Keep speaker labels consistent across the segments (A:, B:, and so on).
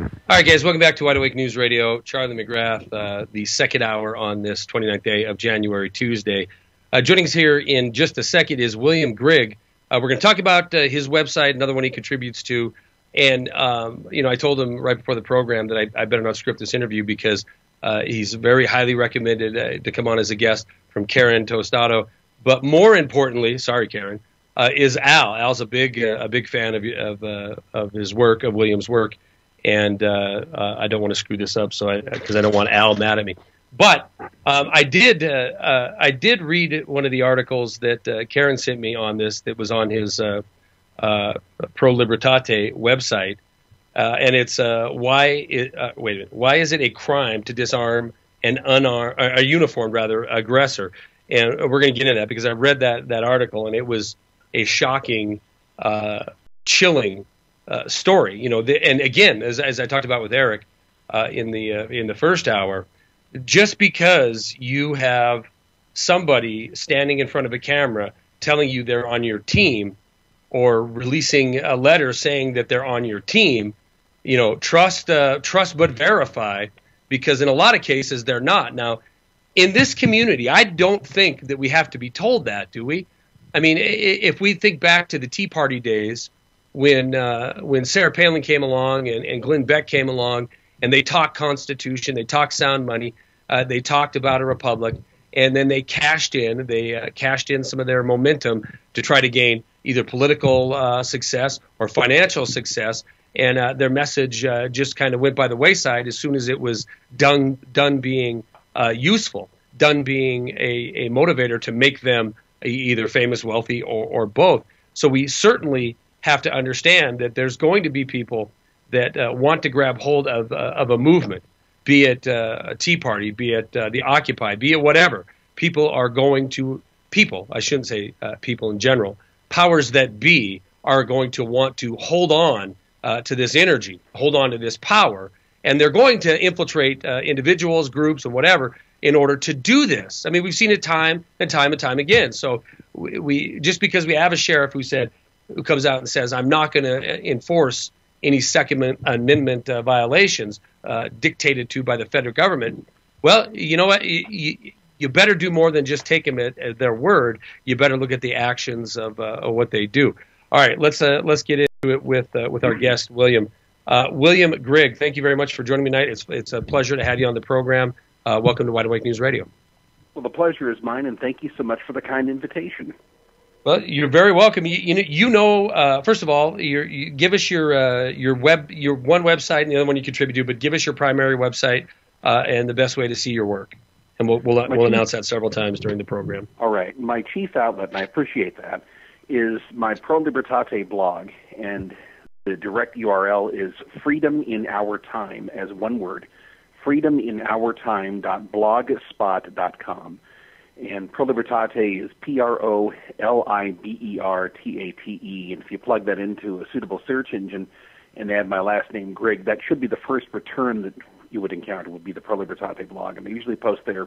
A: All right, guys, welcome back to Wide Awake News Radio. Charlie McGrath, the second hour on this 29th day of January, Tuesday. Joining us here in just a second is William Grigg. We're going to talk about his website, another one he contributes to. And, I told him right before the program that I better not script this interview because he's very highly recommended to come on as a guest from Karen Tostado. But more importantly, sorry, Karen, is Al. Al's a big fan of his work, of William's work. And I don't want to screw this up, because I don't want Al mad at me. But I did read one of the articles that Karen sent me on this. That was on his Pro Libertate website, and it's why is it a crime to disarm an a uniformed aggressor? And we're going to get into that because I read that article and it was a shocking, chilling story, and again, as I talked about with Eric in the first hour, just because you have somebody standing in front of a camera telling you they're on your team, or releasing a letter saying that they're on your team, trust but verify, because in a lot of cases they're not. Now, in this community, I don't think that we have to be told that, do we? I mean, if we think back to the Tea Party days, when Sarah Palin came along and Glenn Beck came along, and they talked Constitution, they talked sound money, they talked about a republic, and then they cashed in some of their momentum to try to gain either political success or financial success, and their message just kind of went by the wayside as soon as it was done being useful, done being a motivator to make them either famous, wealthy, or both. So we certainly have to understand that there's going to be people that want to grab hold of a movement, be it a Tea Party, be it the Occupy, be it whatever. I shouldn't say people in general, powers that be are going to want to hold on to this energy, hold on to this power, and they're going to infiltrate individuals, groups, and whatever in order to do this. I mean, we've seen it time and time again. So we just because we have a sheriff who comes out and says, I'm not going to enforce any Second Amendment violations dictated to by the federal government. Well, you know what? You better do more than just take them at their word. You better look at the actions of what they do. All right, let's get into it with our guest, William. William Grigg, thank you very much for joining me tonight. It's a pleasure to have you on the program. Welcome to Wide Awake News Radio.
B: Well, the pleasure is mine, and thank you so much for the kind invitation.
A: Well, you're very welcome. First of all, you give us your one website and the other one you contribute to, but give us your primary website and the best way to see your work, and we'll announce that several times during the program.
B: All right, my chief outlet, and I appreciate that, is my Pro Libertate blog, and the direct URL is Freedom in Our Time, as one word, freedominourtime.blogspot.com. And Pro Libertate is PROLIBERTATE. And if you plug that into a suitable search engine and add my last name, Grigg, that should be the first return that you would encounter, would be the Pro Libertate blog. And I usually post there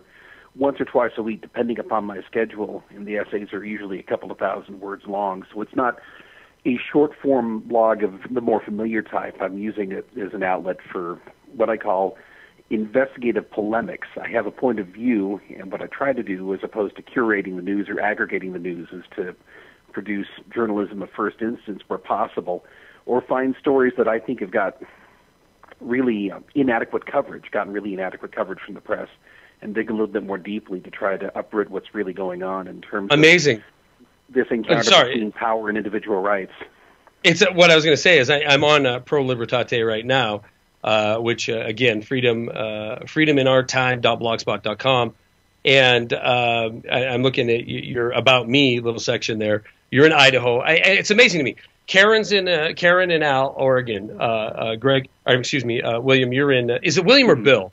B: once or twice a week, depending upon my schedule. And the essays are usually a couple of thousand words long. So it's not a short-form blog of the more familiar type. I'm using it as an outlet for what I call investigative polemics. I have a point of view, and what I try to do, as opposed to curating the news or aggregating the news, is to produce journalism of first instance where possible, or find stories that I think have got really inadequate coverage from the press, and dig a little bit more deeply to try to uproot what's really going on in terms of this encounter between power and individual rights.
A: It's what I was going to say is I'm on Pro Libertate right now, which again, freedominourtime.blogspot.com, and I'm looking at your About Me little section there. You're in Idaho. It's amazing to me. Karen in Al, Oregon. William, you're in. Is it William or Bill?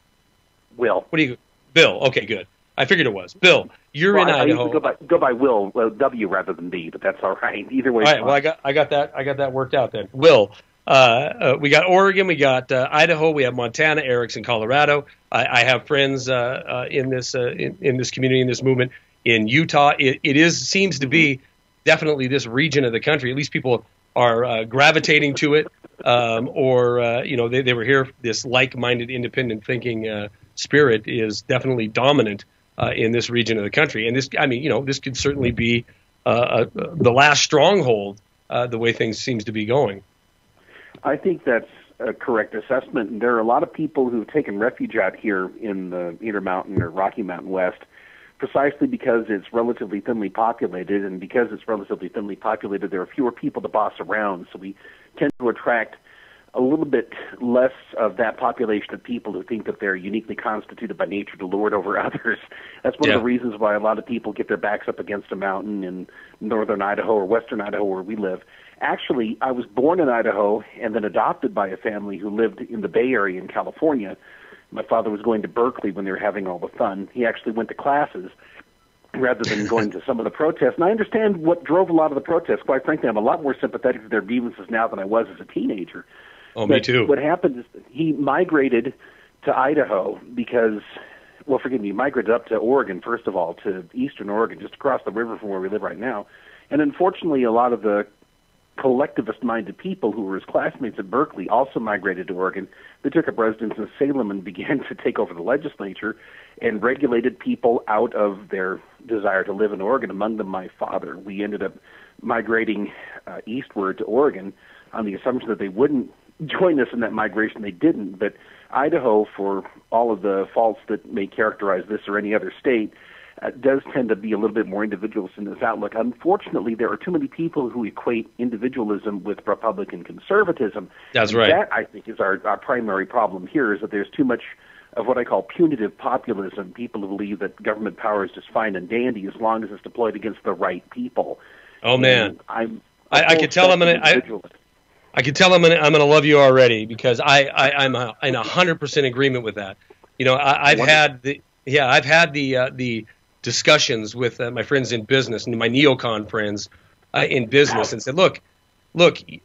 B: Will.
A: What do you? Bill. Okay, good. I figured it was Bill. You're in Idaho.
B: I usually go by Will, W rather than B, but that's all right. Either way.
A: All right. Well, I got that worked out then. Will. We got Oregon, we got Idaho, we have Montana, Eric's in Colorado. I have friends in this community, in this movement in Utah. It seems to be definitely this region of the country. At least people are gravitating to it, or they were here. This like-minded, independent thinking spirit is definitely dominant in this region of the country. And this, this could certainly be the last stronghold, the way things seems to be going.
B: I think that's a correct assessment. And there are a lot of people who've taken refuge out here in the Intermountain or Rocky Mountain West precisely because it's relatively thinly populated, and because it's relatively thinly populated, there are fewer people to boss around, so we tend to attract a little bit less of that population of people who think that they're uniquely constituted by nature to lord over others. That's one of the reasons why a lot of people get their backs up against a mountain in northern Idaho or western Idaho where we live. Actually, I was born in Idaho and then adopted by a family who lived in the Bay Area in California. My father was going to Berkeley when they were having all the fun. He actually went to classes rather than going to some of the protests. And I understand what drove a lot of the protests. Quite frankly, I'm a lot more sympathetic to their grievances now than I was as a teenager.
A: Oh, me too.
B: What happened is he migrated to Idaho because, he migrated up to Oregon, first of all, to eastern Oregon, just across the river from where we live right now. And unfortunately, a lot of the collectivist-minded people who were his classmates at Berkeley also migrated to Oregon. They took up residence in Salem and began to take over the legislature and regulated people out of their desire to live in Oregon, among them my father. We ended up migrating eastward to Oregon on the assumption that they wouldn't join us in that migration. They didn't, but Idaho, for all of the faults that may characterize this or any other state, does tend to be a little bit more individualist in its outlook. Unfortunately, there are too many people who equate individualism with Republican conservatism.
A: That's right.
B: That, I think, is our primary problem here, is that there's too much of what I call punitive populism, people who believe that government power is just fine and dandy as long as it's deployed against the right people.
A: Oh, man. I could tell I can tell I'm gonna love you already, because I'm in 100% agreement with that. I've had the discussions with my friends in business and my neocon friends in business, and said, look,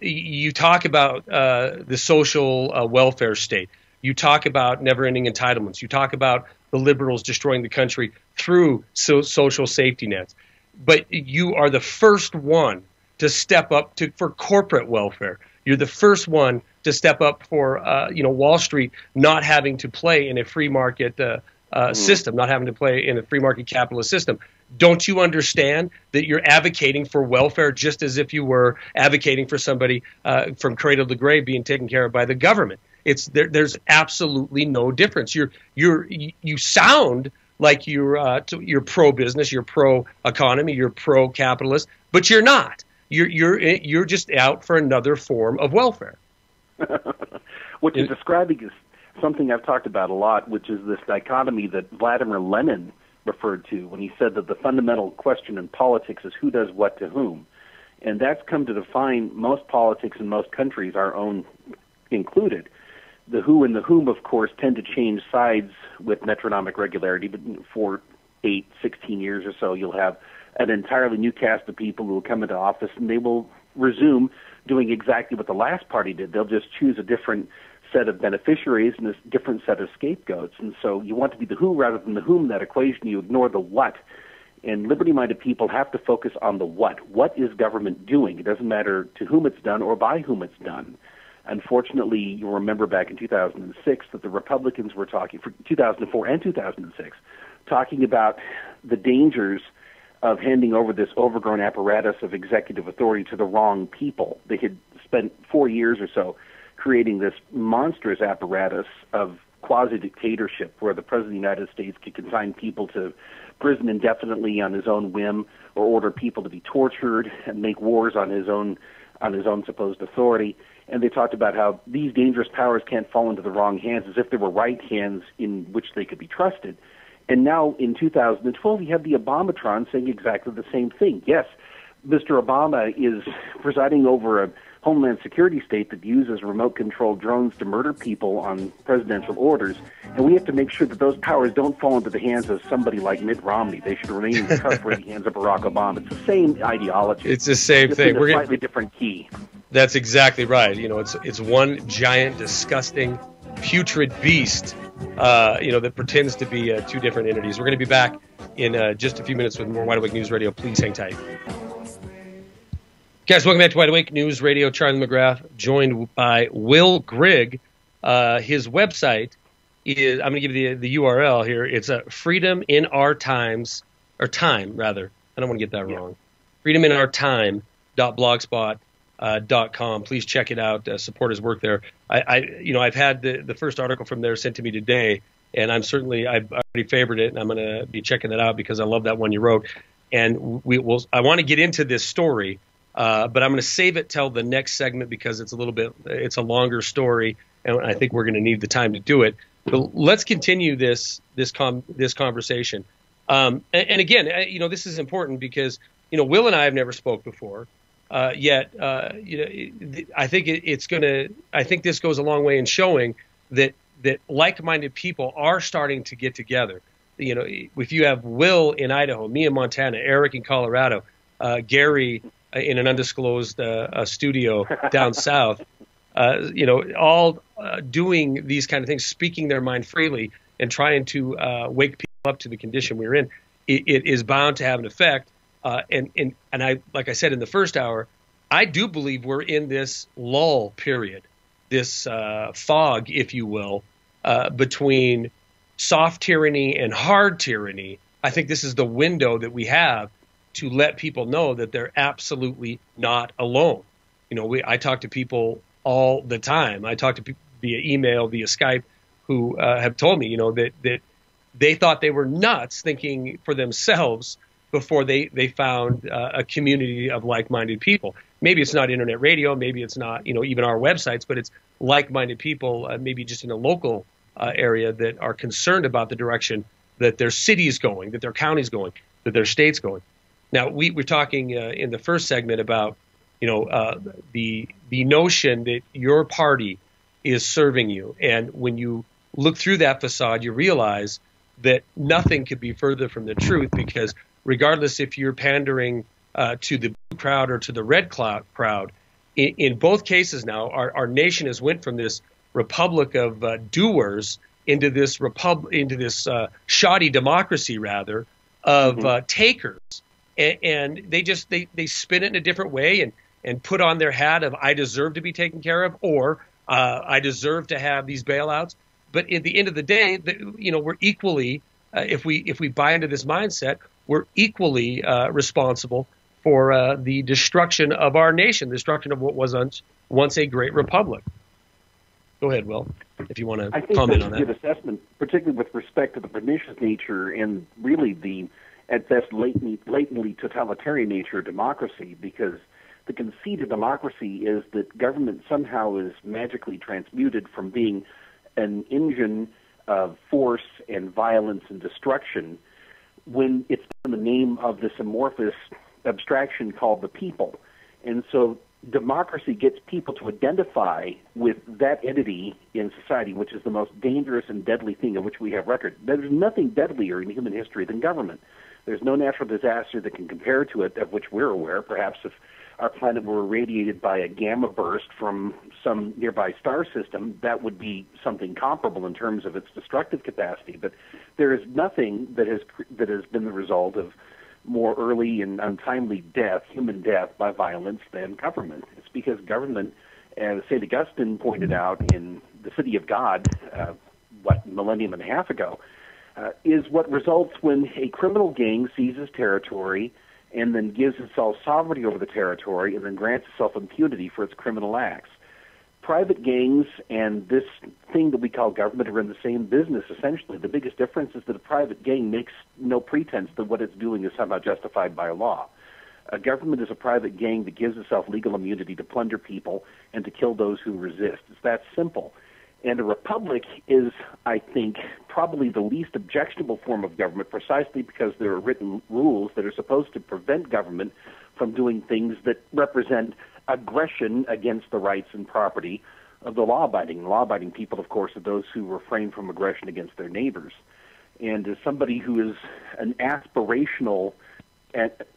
A: you talk about the social welfare state. You talk about never-ending entitlements. You talk about the liberals destroying the country through social safety nets. But you are the first one to step up for corporate welfare. You're the first one to step up for Wall Street not having to play in a free market system, not having to play in a free market capitalist system. Don't you understand that you're advocating for welfare just as if you were advocating for somebody from cradle to grave being taken care of by the government? There's absolutely no difference. You sound like you're pro-business, you're pro-economy, you're pro-capitalist, but you're not. You're just out for another form of welfare.
B: What you're describing is something I've talked about a lot, which is this dichotomy that Vladimir Lenin referred to when he said that the fundamental question in politics is who does what to whom. And that's come to define most politics in most countries, our own included. The who and the whom, of course, tend to change sides with metronomic regularity, but for 16 years or so, you'll have an entirely new cast of people who will come into office, and they will resume doing exactly what the last party did. They'll just choose a different set of beneficiaries and a different set of scapegoats. And so you want to be the who rather than the whom, that equation. You ignore the what. And liberty-minded people have to focus on the what. What is government doing? It doesn't matter to whom it's done or by whom it's done. Unfortunately, you'll remember back in 2006 that the Republicans were talking, for 2004 and 2006, talking about the dangers of handing over this overgrown apparatus of executive authority to the wrong people. They had spent 4 years or so creating this monstrous apparatus of quasi-dictatorship where the President of the United States could consign people to prison indefinitely on his own whim, or order people to be tortured and make wars on his own supposed authority. And they talked about how these dangerous powers can't fall into the wrong hands, as if there were right hands in which they could be trusted. And now in 2012, you have the Obamatron saying exactly the same thing. Yes, Mr. Obama is presiding over a Homeland Security state that uses remote-controlled drones to murder people on presidential orders, and we have to make sure that those powers don't fall into the hands of somebody like Mitt Romney. They should remain in the trustworthy hands of Barack Obama. It's the same ideology.
A: It's the same thing.
B: We're slightly different key.
A: That's exactly right. It's one giant, disgusting, putrid beast, that pretends to be two different entities. We're going to be back in just a few minutes with more Wide Awake News Radio. Please hang tight. Guys, welcome back to Wide Awake News Radio. Charlie McGrath, joined by Will Grigg. His website is, I'm going to give you the URL here. It's Freedom in Our Times, or Time, rather. I don't want to get that wrong. freedominourtime.blogspot.com. Please check it out. Support his work there. I've had the first article from there sent to me today, and I've already favored it, and I'm going to be checking that out because I love that one you wrote. And I want to get into this story. But I'm going to save it till the next segment because it's a longer story, and I think we're going to need the time to do it. But let's continue this conversation. And again, this is important because Will and I have never spoke before. Yet I think I think this goes a long way in showing that like-minded people are starting to get together. If you have Will in Idaho, me in Montana, Eric in Colorado, Gary in an undisclosed studio down south, all doing these kind of things, speaking their mind freely and trying to wake people up to the condition we're in, it is bound to have an effect. And I, like I said in the first hour, I do believe we're in this lull period, this fog, if you will, between soft tyranny and hard tyranny. I think this is the window that we have to let people know that they're absolutely not alone. I talk to people all the time. I talk to people via email, via Skype, who have told me, that they thought they were nuts thinking for themselves before they found a community of like-minded people. Maybe it's not internet radio, maybe it's not, even our websites, but it's like-minded people, maybe just in a local area that are concerned about the direction that their city's going, that their county's going, that their state's going. Now, we're talking in the first segment about, the notion that your party is serving you. And when you look through that facade, you realize that nothing could be further from the truth, because regardless if you're pandering to the blue crowd or to the red crowd, in both cases now, our nation has went from this republic of doers into this shoddy democracy, rather, of takers. And they spin it in a different way and put on their hat of I deserve to be taken care of, or I deserve to have these bailouts. But at the end of the day, we're equally, if we buy into this mindset, we're equally responsible for the destruction of our nation, the destruction of what was once a great republic. Go ahead, Will, if you want to comment on that.
B: I think that's a good assessment, particularly with respect to the pernicious nature and really the, at best, latently totalitarian nature of democracy, because the conceit of democracy is that government somehow is magically transmuted from being an engine of force and violence and destruction when it's in the name of this amorphous abstraction called the people. And so democracy gets people to identify with that entity in society, which is the most dangerous and deadly thing of which we have record. There's nothing deadlier in human history than government. There's no natural disaster that can compare to it of which we're aware. Perhaps if our planet were irradiated by a gamma burst from some nearby star system, that would be something comparable in terms of its destructive capacity. But there is nothing that has been the result of more early and untimely death, human death, by violence than government. It's because government, as St. Augustine pointed out in The City of God, a millennium and a half ago, is what results when a criminal gang seizes territory and then gives itself sovereignty over the territory and then grants itself impunity for its criminal acts. Private gangs and this thing that we call government are in the same business, essentially. The biggest difference is that a private gang makes no pretense that what it's doing is somehow justified by law. A government is a private gang that gives itself legal immunity to plunder people and to kill those who resist. It's that simple. And a republic is, I think, probably the least objectionable form of government, precisely because there are written rules that are supposed to prevent government from doing things that represent aggression against the rights and property of the law-abiding. Law-abiding people, of course, are those who refrain from aggression against their neighbors. And as somebody who is an aspirational,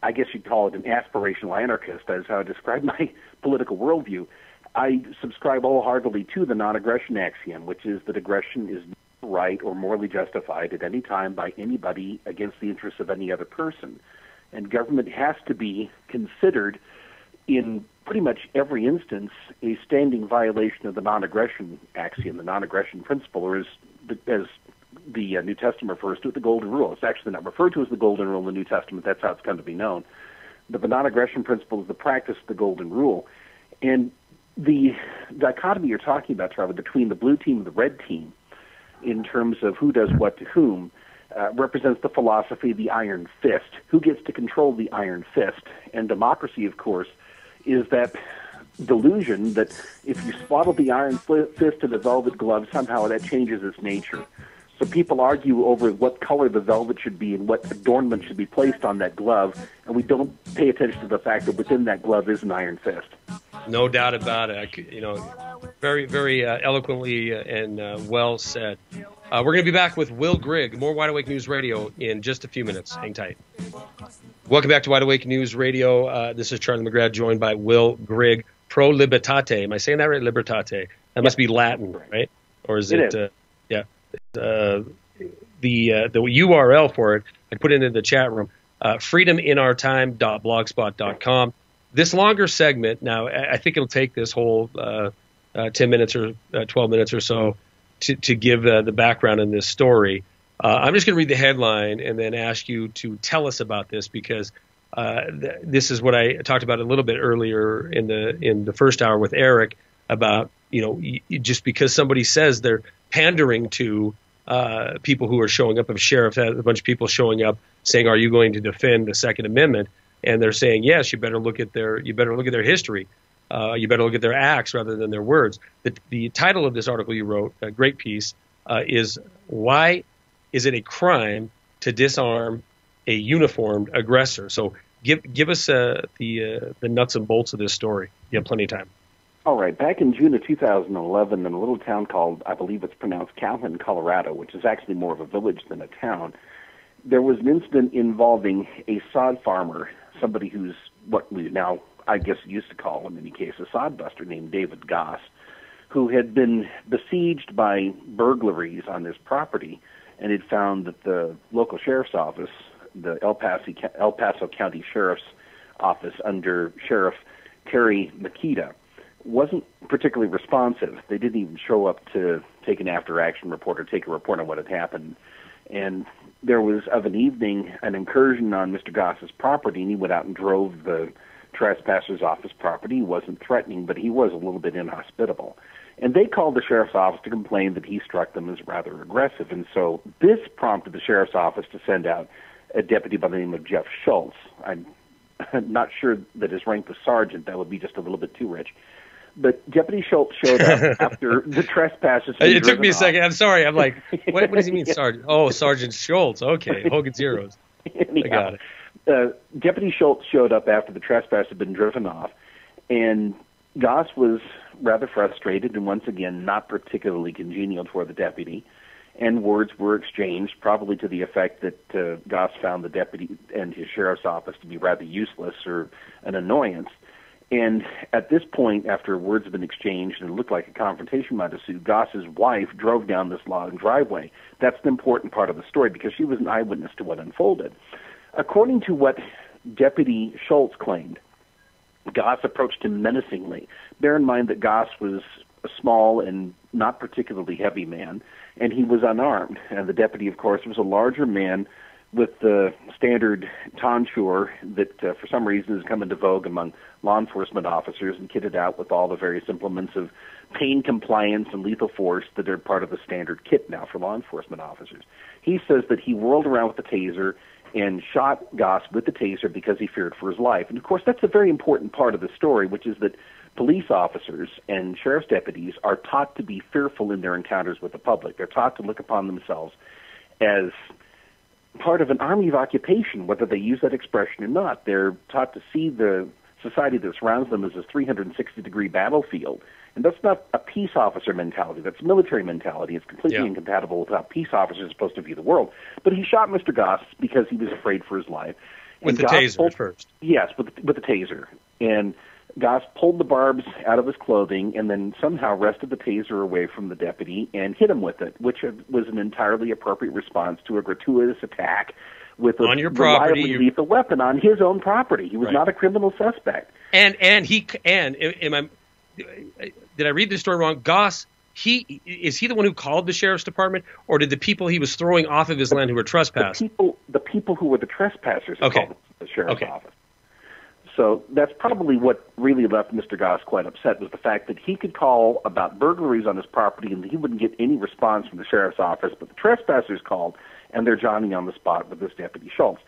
B: I guess you'd call it an aspirational anarchist, as how I describe my political worldview, I subscribe wholeheartedly to the non-aggression axiom, which is that aggression is not right or morally justified at any time by anybody against the interests of any other person. And government has to be considered in pretty much every instance, a standing violation of the non-aggression axiom, the non-aggression principle, or as the New Testament refers to it, the Golden Rule. It's actually not referred to as the Golden Rule in the New Testament. That's how it's come to be known. But the non-aggression principle is the practice of the Golden Rule. And the dichotomy you're talking about, Trevor, between the blue team and the red team, in terms of who does what to whom, represents the philosophy of the iron fist. Who gets to control the iron fist? And democracy, of course, is that delusion that if you swaddle the iron fist in a velvet glove, somehow that changes its nature. So people argue over what color the velvet should be and what adornment should be placed on that glove, and we don't pay attention to the fact that within that glove is an iron fist.
A: No doubt about it. Very, very eloquently and well said. We're going to be back with Will Grigg, more Wide Awake News Radio, in just a few minutes. Hang tight. Welcome back to Wide Awake News Radio. This is Charlie McGrath, joined by Will Grigg, pro libertate. Am I saying that right? Libertate. That must be Latin, right? Or is it? Yeah. The URL for it, I put it in the chat room. freedominourtime.blogspot.com. This longer segment, now I think it'll take this whole 10 minutes or 12 minutes or so to give the background in this story. I'm just going to read the headline and then ask you to tell us about this, because this is what I talked about a little bit earlier in the first hour with Eric about, just because somebody says they're pandering to people who are showing up. If sheriff has a bunch of people showing up saying, "Are you going to defend the Second Amendment?" and they're saying, "Yes, you better look at their history. You better look at their acts rather than their words." The title of this article you wrote, a great piece, is "Why is it a crime to disarm a uniformed aggressor?" So give us the nuts and bolts of this story. You have plenty of time.
B: All right. Back in June of 2011, in a little town called, I believe it's pronounced Calhoun, Colorado, which is actually more of a village than a town, there was an incident involving a sod farmer, somebody who's what we now, I guess, used to call, in any case, a sod buster, named David Goss, who had been besieged by burglaries on his property, and had found that the local sheriff's office, the El Paso County Sheriff's Office under Sheriff Terry Makita, wasn't particularly responsive. They didn't even show up to take an after-action report or take a report on what had happened. And there was, of an evening, an incursion on Mr. Goss's property, and he went out and drove the trespassers off his property. He wasn't threatening, but he was a little bit inhospitable. And they called the sheriff's office to complain that he struck them as rather aggressive. And so this prompted the sheriff's office to send out a deputy by the name of Jeff Schultz. I'm not sure that his rank was sergeant. That would be just a little bit too rich. But Deputy Schultz showed up after the trespassers.
A: It took me a second. I'm sorry. I'm like, what does he mean, Sergeant? Oh, Sergeant Schultz. Okay, Hogan's Heroes.
B: Anyhow,
A: I got
B: it. Deputy Schultz showed up after the trespass had been driven off, and Goss was rather frustrated and once again not particularly congenial toward the deputy, and words were exchanged, probably to the effect that Goss found the deputy and his sheriff's office to be rather useless or an annoyance. And at this point, after words had been exchanged and it looked like a confrontation might ensue, Goss's wife drove down this long driveway. That's an important part of the story because she was an eyewitness to what unfolded. According to what Deputy Schultz claimed, Goss approached him menacingly. Bear in mind that Goss was a small and not particularly heavy man, and he was unarmed. And the deputy, of course, was a larger man with the standard tonsure that for some reason has come into vogue among law enforcement officers and kitted out with all the various implements of pain compliance and lethal force that are part of the standard kit now for law enforcement officers. He says that he whirled around with the taser and shot Goss with the taser because he feared for his life. And, of course, that's a very important part of the story, which is that police officers and sheriff's deputies are taught to be fearful in their encounters with the public. They're taught to look upon themselves as part of an army of occupation, whether they use that expression or not. They're taught to see the society that surrounds them as a 360-degree battlefield. And that's not a peace officer mentality. That's a military mentality. It's completely incompatible with how peace officers are supposed to view the world. But he shot Mr. Goss because he was afraid for his life.
A: With the taser at first.
B: Yes, with the taser. And Goss pulled the barbs out of his clothing and then somehow wrested the taser away from the deputy and hit him with it, which was an entirely appropriate response to a gratuitous attack with a
A: on your property,
B: reliably lethal weapon on his own property. He was not a criminal suspect.
A: And am I? Did I read the story wrong? Goss, is he the one who called the sheriff's department, or did the people he was throwing off of his land who were trespassing?
B: The people who were the trespassers called the sheriff's office.
C: So that's probably what really left Mr. Goss quite upset, was the fact that he could call about burglaries on his property and he wouldn't get any response from the sheriff's office, but the trespassers called, and they're Johnny on the spot with this Deputy Schultz.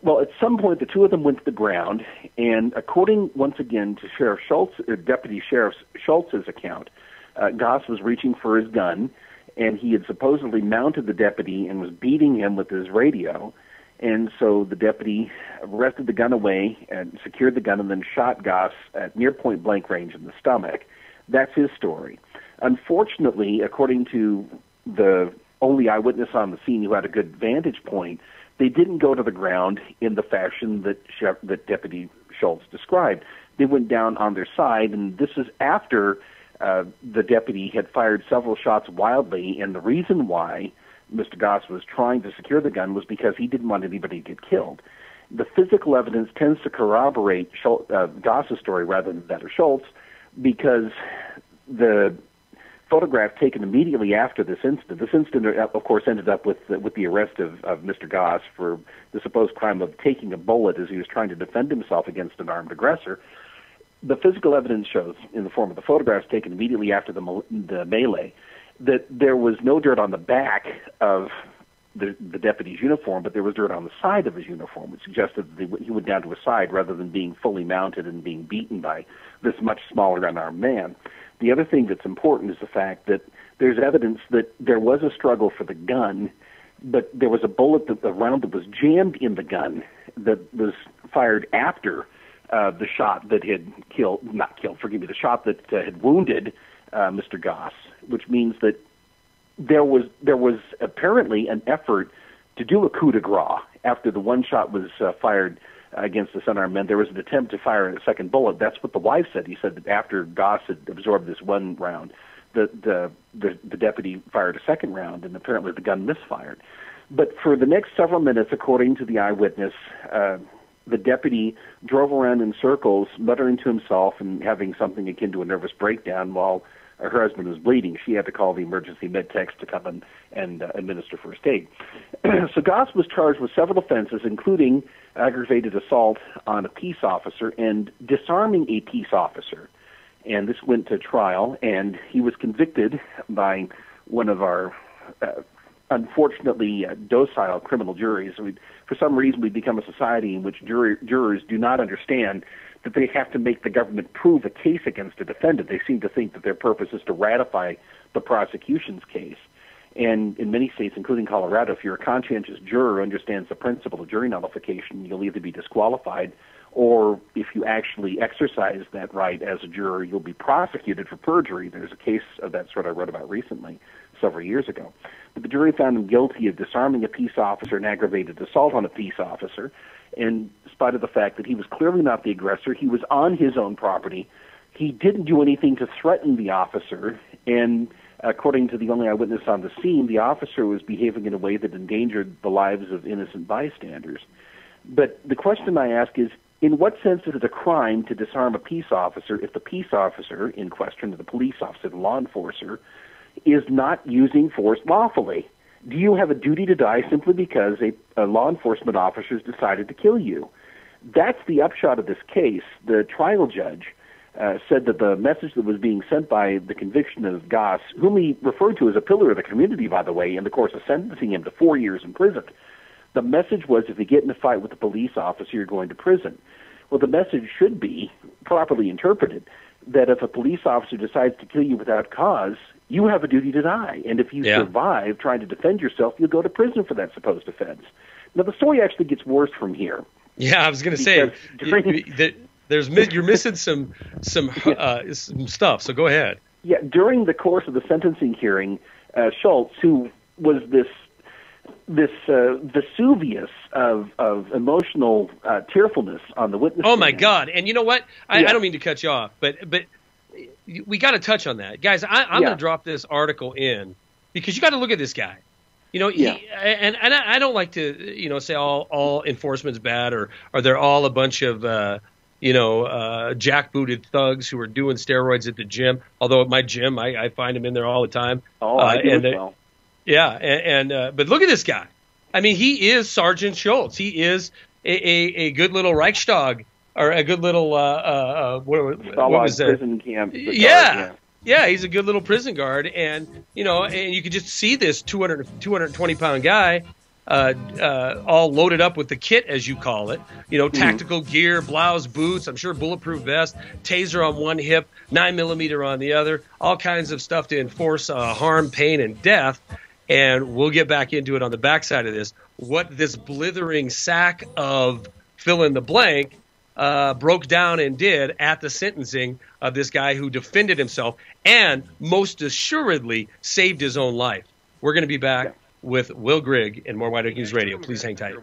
C: Well, at some point, the two of them went to the ground, and according, once again, to Deputy Sheriff Schultz's account, Goss was reaching for his gun, and he had supposedly mounted the deputy and was beating him with his radio. And so the deputy wrested the gun away and secured the gun and then shot Goss at near point blank range in the stomach. That's his story. Unfortunately, according to the only eyewitness on the scene who had a good vantage point, they didn't go to the ground in the fashion that Deputy Schultz described. They went down on their side, and this is after the deputy had fired several shots wildly, and the reason why Mr. Goss was trying to secure the gun was because he didn't want anybody to get killed. The physical evidence tends to corroborate Goss's story rather than that of Schultz, because the photograph taken immediately after this incident, of course, ended up with the arrest of Mr. Goss for the supposed crime of taking a bullet as he was trying to defend himself against an armed aggressor. The physical evidence shows, in the form of the photographs taken immediately after the melee, that there was no dirt on the back of the deputy's uniform, but there was dirt on the side of his uniform, which suggested that he went down to his side rather than being fully mounted and being beaten by this much smaller unarmed man. The other thing that's important is the fact that there's evidence that there was a struggle for the gun, but there was a round that was jammed in the gun that was fired after the shot that had the shot that had wounded Mr. Goss, which means that there was apparently an effort to do a coup de grace after the one shot was fired against this unarmed man. There was an attempt to fire a second bullet. That's what the wife said. He said that after Goss had absorbed this one round, the deputy fired a second round, and apparently the gun misfired. But for the next several minutes, according to the eyewitness, the deputy drove around in circles, muttering to himself and having something akin to a nervous breakdown while her husband was bleeding. She had to call the emergency med techs to come and administer first aid. So Goss was charged with several offenses, including aggravated assault on a peace officer and disarming a peace officer. And this went to trial, and he was convicted by one of our unfortunately docile criminal juries. For some reason, we've become a society in which jurors do not understand that they have to make the government prove a case against a defendant. They seem to think that their purpose is to ratify the prosecution's case. And in many states, including Colorado, if you're a conscientious juror who understands the principle of jury nullification, you'll either be disqualified, or if you actually exercise that right as a juror, you'll be prosecuted for perjury. There's a case of that sort I wrote about recently, several years ago. But the jury found him guilty of disarming a peace officer and aggravated assault on a peace officer, in spite of the fact that he was clearly not the aggressor. He was on his own property. He didn't do anything to threaten the officer, and according to the only eyewitness on the scene, the officer was behaving in a way that endangered the lives of innocent bystanders. But the question I ask is, in what sense is it a crime to disarm a peace officer if the peace officer in question, the police officer, the law enforcer, is not using force lawfully? Do you have a duty to die simply because a law enforcement officer has decided to kill you? That's the upshot of this case. The trial judge said that the message that was being sent by the conviction of Goss, whom he referred to as a pillar of the community, by the way, in the course of sentencing him to 4 years in prison, the message was, if you get in a fight with a police officer, you're going to prison. Well, the message should be, properly interpreted, that if a police officer decides to kill you without cause, you have a duty to die. And if you survive trying to defend yourself, you'll go to prison for that supposed offense. Now, the story actually gets worse from here.
A: Yeah, I was going to say, you're missing some stuff, so go ahead.
C: Yeah, during the course of the sentencing hearing, Schultz, who was this Vesuvius of emotional tearfulness on the witness stand.
A: Oh, my God. And you know what? I don't mean to cut you off, but we got to touch on that. Guys, I'm going to drop this article in because you got to look at this guy. You know, and I don't like to, say all enforcement's bad or they're all a bunch of, jackbooted thugs who are doing steroids at the gym. Although at my gym, I find them in there all the time.
C: Oh, I do as well.
A: Yeah, but look at this guy. I mean, he is Sergeant Schultz. He is a good little Reichstag, or a good little what was that?
C: Prison camp.
A: Yeah, he's a good little prison guard, and you could just see this 220 pound guy, all loaded up with the kit, as you call it. Tactical gear, blouse, boots. I'm sure bulletproof vest, taser on one hip, 9mm on the other. All kinds of stuff to enforce harm, pain, and death. And we'll get back into it on the backside of this. What this blithering sack of fill in the blank broke down and did at the sentencing of this guy who defended himself and most assuredly saved his own life. We're going to be back with Will Grigg and more Wide Awake News Radio. Please hang tight.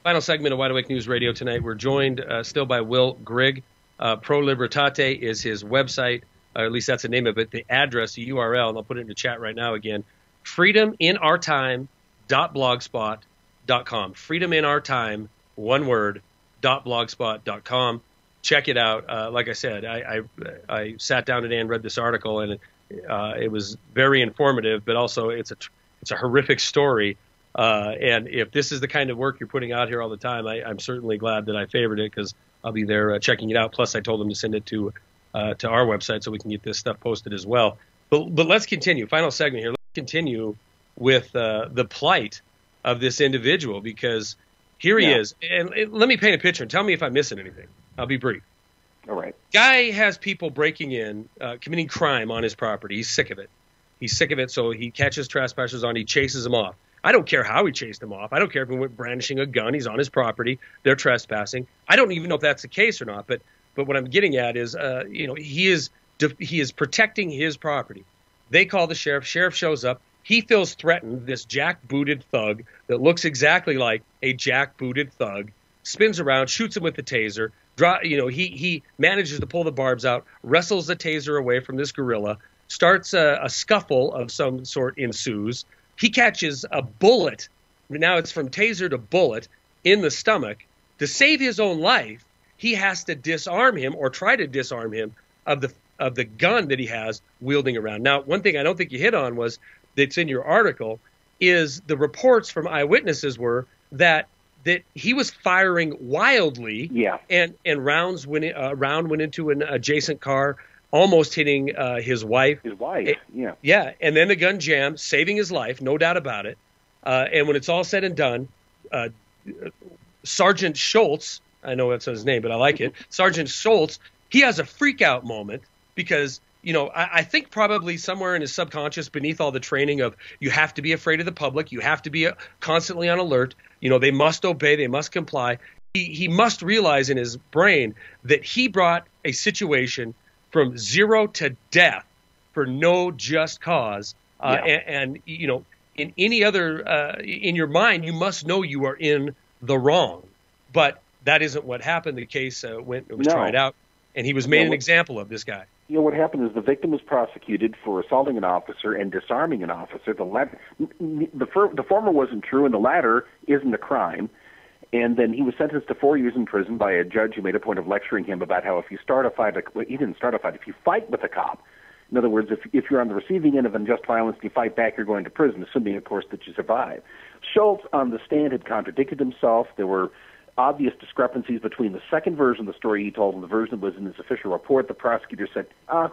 A: Final segment of Wide Awake News Radio tonight. We're joined still by Will Grigg. Pro Libertate is his website, or at least that's the name of it. The address, the URL, and I'll put it in the chat right now again. freedominourtime.blogspot.com. Freedominourtime, one word, .blogspot.com. Check it out. Like I said, I sat down today and read this article, and it was very informative, but also it's a horrific story. And if this is the kind of work you're putting out here all the time, I'm certainly glad that I favored it, because I'll be there checking it out. Plus, I told them to send it to our website so we can get this stuff posted as well. But let's continue. Final segment here. Let's continue with the plight of this individual, because here he is. And let me paint a picture and tell me if I'm missing anything. I'll be brief.
C: All right.
A: Guy has people breaking in, committing crime on his property. He's sick of it. So he catches trespassers on. He chases them off. I don't care how he chased them off. I don't care if he went brandishing a gun. He's on his property. They're trespassing. I don't even know if that's the case or not. But what I'm getting at is, he is protecting his property. They call the sheriff. Sheriff shows up. He feels threatened. This jackbooted thug that looks exactly like a jackbooted thug spins around, shoots him with the taser. He manages to pull the barbs out, wrestles the taser away from this gorilla, starts a scuffle of some sort ensues. He catches a bullet. Now it's from taser to bullet in the stomach. To save his own life, he has to disarm him, or try to disarm him, of the gun that he has wielding around. Now, one thing I don't think you hit on was, that's in your article, is the reports from eyewitnesses were that he was firing wildly, and rounds went into an adjacent car, almost hitting his wife. Yeah, and then the gun jammed, saving his life, no doubt about it. And when it's all said and done, Sergeant Schultz, I know that's his name, but I like it, Sergeant Schultz, he has a freak-out moment, because I think probably somewhere in his subconscious, beneath all the training of, you have to be afraid of the public, you have to be constantly on alert, they must obey, they must comply. He must realize in his brain that he brought a situation from zero to death for no just cause. And in any other, in your mind, you must know you are in the wrong. But that isn't what happened. The case was tried out, and he was made an example of, this guy.
C: What happened is the victim was prosecuted for assaulting an officer and disarming an officer. The former wasn't true, and the latter isn't a crime. And then he was sentenced to 4 years in prison by a judge who made a point of lecturing him about how if you start a fight, he didn't start a fight, if you fight with a cop, in other words, if you're on the receiving end of unjust violence and you fight back, you're going to prison, assuming, of course, that you survive. Schultz on the stand had contradicted himself. There were obvious discrepancies between the second version of the story he told and the version that was in his official report. The prosecutor said,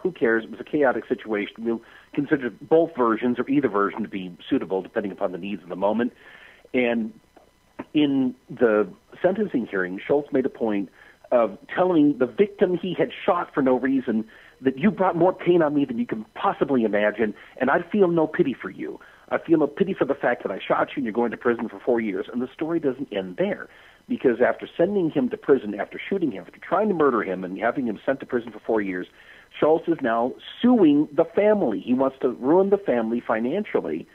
C: who cares? It was a chaotic situation. We'll consider both versions, or either version, to be suitable, depending upon the needs of the moment. And in the sentencing hearing, Schultz made a point of telling the victim he had shot for no reason that you brought more pain on me than you can possibly imagine, and I feel no pity for you. I feel no pity for the fact that I shot you and you're going to prison for 4 years. And the story doesn't end there, because after sending him to prison, after shooting him, after trying to murder him and having him sent to prison for 4 years, Schultz is now suing the family. He wants to ruin the family financially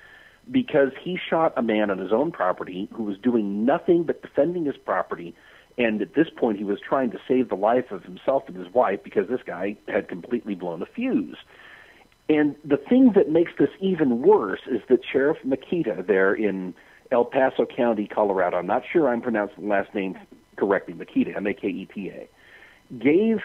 C: because he shot a man on his own property who was doing nothing but defending his property. And at this point, he was trying to save the life of himself and his wife because this guy had completely blown a fuse. And the thing that makes this even worse is that Sheriff Makita there in El Paso County, Colorado, I'm not sure I'm pronouncing the last name correctly, Makita, M-A-K-E-T-A. gave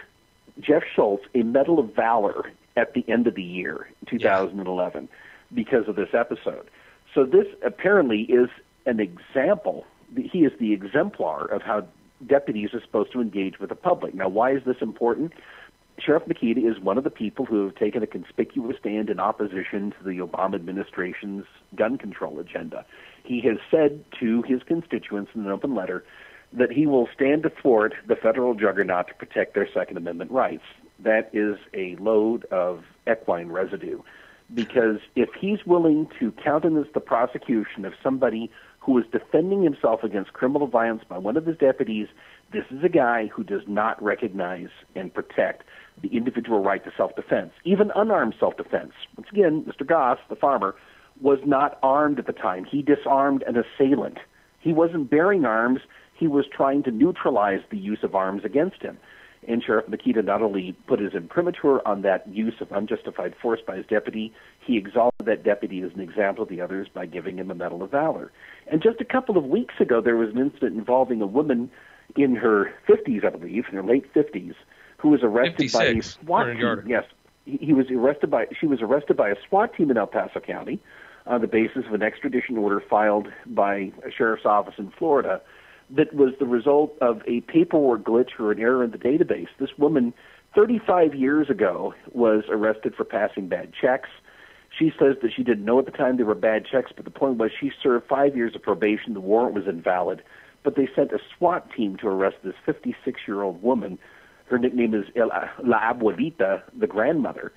C: Jeff Schultz a Medal of Valor at the end of the year, 2011, because of this episode. So this apparently is an example. He is the exemplar of how deputies are supposed to engage with the public. Now, why is this important? Sheriff Makita is one of the people who have taken a conspicuous stand in opposition to the Obama administration's gun control agenda. He has said to his constituents in an open letter that he will stand to thwart the federal juggernaut to protect their Second Amendment rights. That is a load of equine residue, because if he's willing to countenance the prosecution of somebody who is defending himself against criminal violence by one of his deputies, this is a guy who does not recognize and protect the individual right to self-defense, even unarmed self-defense. Once again, Mr. Goss, the farmer, was not armed at the time. He disarmed an assailant. He wasn't bearing arms. He was trying to neutralize the use of arms against him. And Sheriff Makita not only put his imprimatur on that use of unjustified force by his deputy, he exalted that deputy as an example of the others by giving him a Medal of Valor. And just a couple of weeks ago, there was an incident involving a woman in her 50s, I believe, in her late 50s, who was arrested by a SWAT team. Yes, she was arrested by a SWAT team in El Paso County on the basis of an extradition order filed by a sheriff's office in Florida that was the result of a paperwork glitch or an error in the database. This woman, 35 years ago, was arrested for passing bad checks. She says that she didn't know at the time they were bad checks, but the point was she served 5 years of probation. The warrant was invalid, but they sent a SWAT team to arrest this 56-year-old woman. Her nickname is La Abuelita, the grandmother.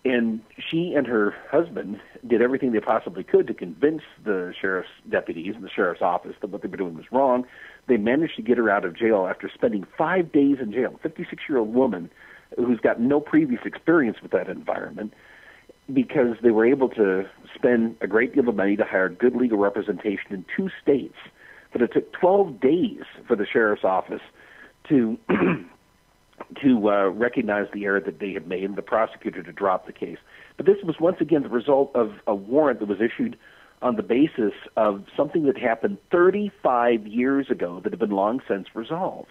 C: And she and her husband did everything they possibly could to convince the sheriff's deputies and the sheriff's office that what they were doing was wrong. They managed to get her out of jail after spending 5 days in jail. A 56-year-old woman who's got no previous experience with that environment, because they were able to spend a great deal of money to hire good legal representation in 2 states. But it took 12 days for the sheriff's office to recognize the error that they had made and the prosecutor to drop the case. But this was once again the result of a warrant that was issued on the basis of something that happened 35 years ago that had been long since resolved.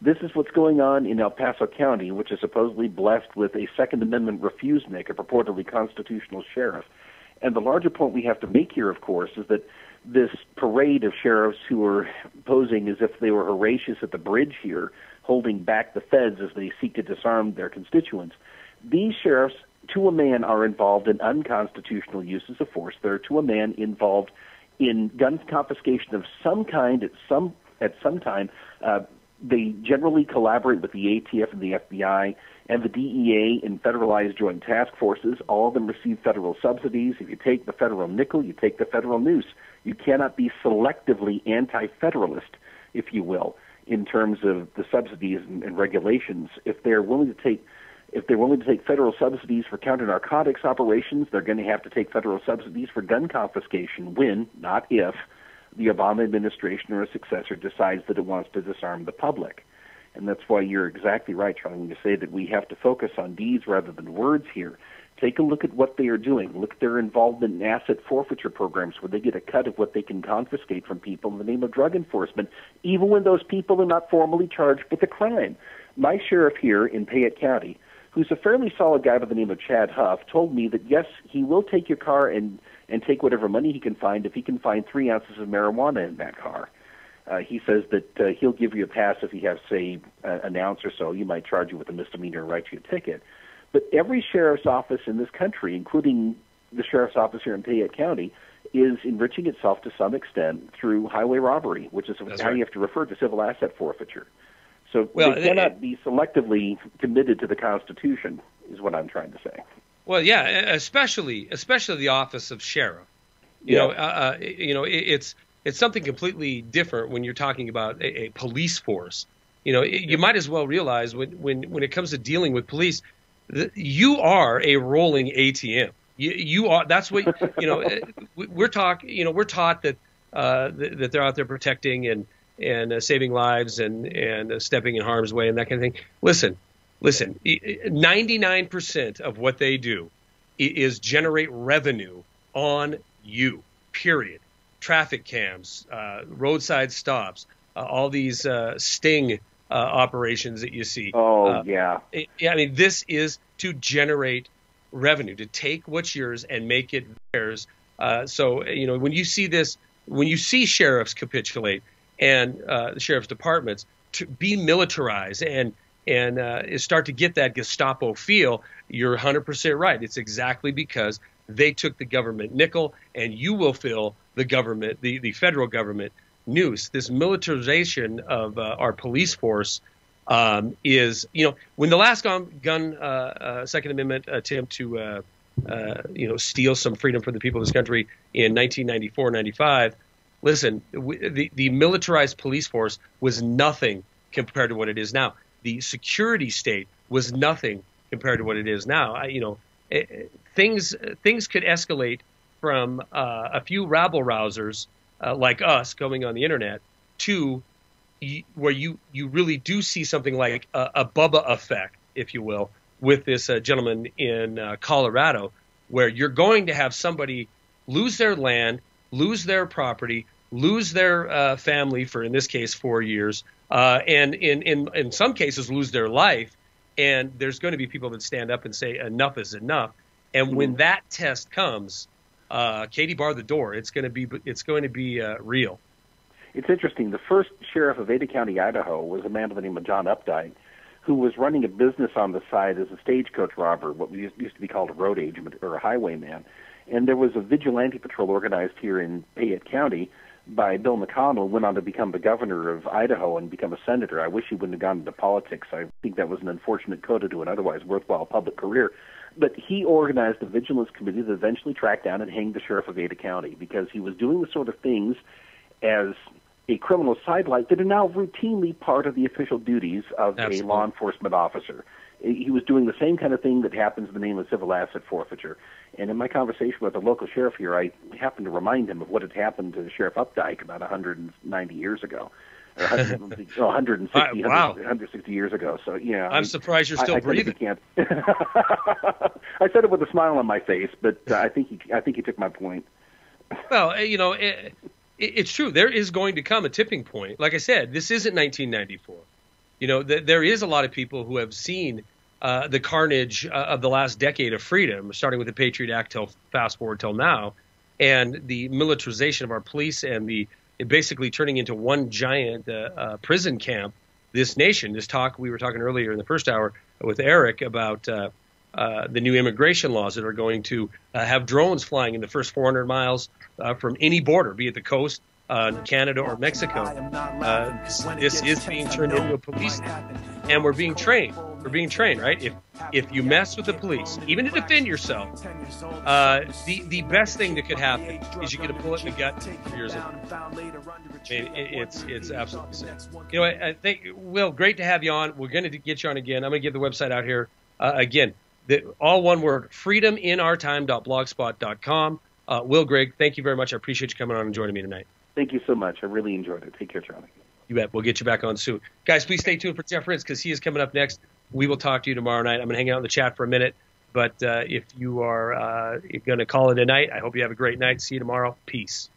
C: This is what's going on in El Paso County, which is supposedly blessed with a Second Amendment refuse-maker, purportedly constitutional sheriff. And the larger point we have to make here, of course, is that this parade of sheriffs who are posing as if they were Horatius at the bridge here, holding back the feds as they seek to disarm their constituents, these sheriffs, to a man, are involved in unconstitutional uses of force. They're, to a man, involved in gun confiscation of some kind at some time. They generally collaborate with the ATF and the FBI and the DEA in federalized joint task forces. All of them receive federal subsidies. If you take the federal nickel, you take the federal noose. You cannot be selectively anti-federalist, if you will, in terms of the subsidies and regulations. If they're willing to take federal subsidies for counter-narcotics operations, they're going to have to take federal subsidies for gun confiscation when, not if, the Obama administration or a successor decides that it wants to disarm the public. And that's why you're exactly right, Charlie, when you say that we have to focus on deeds rather than words here. Take a look at what they are doing. Look at their involvement in asset forfeiture programs where they get a cut of what they can confiscate from people in the name of drug enforcement, even when those people are not formally charged with a crime. My sheriff here in Payette County, who's a fairly solid guy by the name of Chad Huff, told me that, yes, he will take your car and take whatever money he can find if he can find 3 ounces of marijuana in that car. He says that he'll give you a pass if you have, say, an ounce or so. You might charge you with a misdemeanor and write you a ticket. But every sheriff's office in this country, including the sheriff's office here in Payette County, is enriching itself to some extent through highway robbery, which is how you have to refer to civil asset forfeiture. So they cannot be selectively committed to the Constitution, is what I'm trying to say.
A: Well, yeah, especially the office of sheriff. You know, it's something completely different when you're talking about a police force. You know, you might as well realize when it comes to dealing with police, you are a rolling ATM. You are. That's what we're taught that that they're out there protecting and saving lives and stepping in harm's way and that kind of thing. Listen. 99% of what they do is generate revenue on you. Period. Traffic cams, roadside stops, all these sting operations that you see.
C: Oh, yeah.
A: I mean, this is to generate revenue, to take what's yours and make it theirs. So, when you see this, when you see sheriffs capitulate and the sheriff's departments to be militarized and start to get that Gestapo feel, you're 100% right. It's exactly because they took the government nickel, and you will feel the government, the federal government noose. This militarization of our police force is, when the last gun Second Amendment attempt to, steal some freedom from the people of this country in 1994, 95, listen, the militarized police force was nothing compared to what it is now. The security state was nothing compared to what it is now. Things could escalate from a few rabble rousers like us going on the internet to where you really do see something like a Bubba effect, if you will, with this gentleman in Colorado, where you're going to have somebody lose their land, lose their property, lose their family for, in this case, 4 years, and in some cases lose their life. And there's going to be people that stand up and say enough is enough. And when that test comes, Katie, bar the door. It's going to be real.
C: It's interesting. The first sheriff of Ada County, Idaho, was a man by the name of John Updike, who was running a business on the side as a stagecoach robber, what used to be called a road agent or a highwayman. And there was a vigilante patrol organized here in Fayette County by Bill McConnell, went on to become the governor of Idaho and become a senator. I wish he wouldn't have gone into politics. I think that was an unfortunate coda to an otherwise worthwhile public career. But he organized a vigilance committee that eventually tracked down and hanged the sheriff of Ada County because he was doing the sort of things as a criminal sidelight that are now routinely part of the official duties of a law enforcement officer. He was doing the same kind of thing that happens in the name of civil asset forfeiture. And in my conversation with the local sheriff here, I happened to remind him of what had happened to Sheriff Updike about 190 years ago. Or 160,
A: wow.
C: 160 years ago. So, yeah.
A: I'm surprised you're still breathing.
C: I said it with a smile on my face, but I think he took my point.
A: Well, it's true. There is going to come a tipping point. Like I said, this isn't 1994. There is a lot of people who have seen the carnage of the last decade of freedom, starting with the Patriot Act till fast forward till now, and the militarization of our police and it basically turning into one giant prison camp. This nation, this talk we were talking earlier in the first hour with Eric about the new immigration laws that are going to have drones flying in the first 400 miles from any border, be it the coast, Canada or Mexico. This is being turned into a police, and we're being trained. We're being trained, right? If you mess with the police, even to defend yourself, the best thing that could happen is you get a bullet in the gut for years. It's absolutely sick. I think, Will, great to have you on. We're going to get you on again. I'm going to give the website out here again. All one word: freedominourtime.blogspot.com. Will Grigg, thank you very much. I appreciate you coming on and joining me tonight.
C: Thank you so much. I really enjoyed it. Take care, Charlie.
A: You bet. We'll get you back on soon. Guys, please stay tuned for Jeff Ritz because he is coming up next. We will talk to you tomorrow night. I'm going to hang out in the chat for a minute. But if you are going to call it a night, I hope you have a great night. See you tomorrow. Peace.